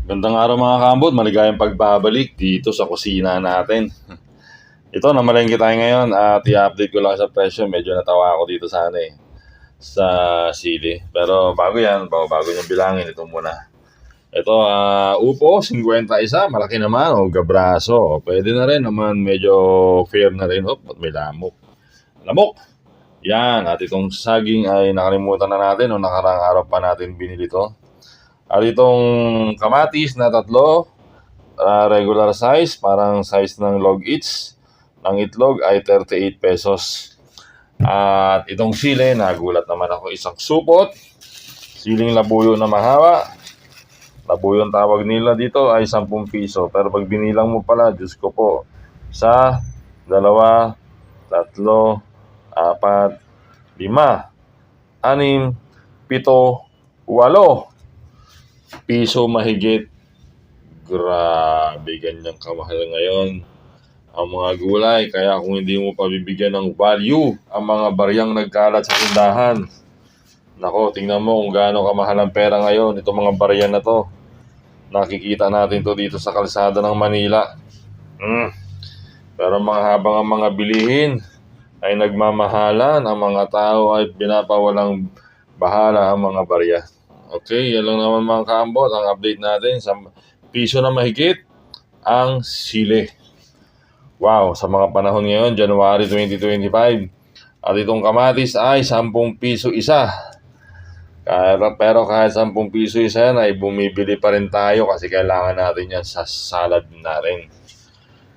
Gandang araw mga kambot, maligayang pagbabalik dito sa kusina natin. Ito, namalengke tayo ngayon at i-update ko lang sa presyo. Medyo natawa ako dito sa sili. Pero bago yan, bago nyo bilangin, ito muna. Ito, upo, 51, malaki naman, o gabraso. Pwede na rin naman, medyo fair na rin. Oh, may lamok. Lamok! Yan, at itong saging ay nakalimutan na natin o nakarang araw pa natin binili to. At itong kamatis na tatlo, regular size, parang size ng log eats ng itlog ay 38 pesos. At itong sili, nagulat naman ako, isang supot, siling labuyo na mahaba. Labuyo ang tawag nila dito ay 10 piso. Pero pag binilang mo pala, Diyos ko po, sa 2, 3, 4, 5, 6, 7, 8 piso mahigit. Grabe, ganyang kamahal ngayon ang mga gulay. Kaya kung hindi mo pabibigyan ng value ang mga baryang nagkalat sa tindahan, nako, tingnan mo kung gaano kamahal ang pera ngayon. Itong mga barya na to, nakikita natin to dito sa kalsada ng Manila. Pero habang ang mga bilihin ay nagmamahalan, ang mga tao ay pinapawalang bahala ang mga barya. Okay, yan lang naman mga kaambot, ang update natin sa piso na mahigit ang sili. Wow, sa mga panahon ngayon, January 2025. At itong kamatis ay 10 piso isa. Pero kahit 10 piso isa yan, ay bumibili pa rin tayo kasi kailangan natin yan sa salad na rin.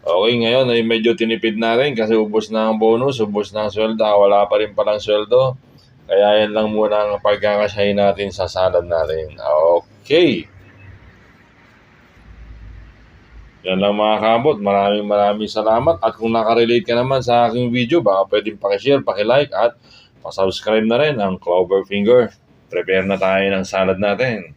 Okay, ngayon ay medyo tinipid na rin kasi ubos na ang bonus, ubos na ang sweldo, wala pa rin palang sweldo. Kaya yan lang muna ang pagkakasyahin natin sa salad natin. Okay. Yan lang mga kabot. Maraming salamat. At kung nakarelate ka naman sa aking video, baka pwedeng pakishare, pakilike at pasubscribe na rin ang Clover Finger. Prepare na tayo ng salad natin.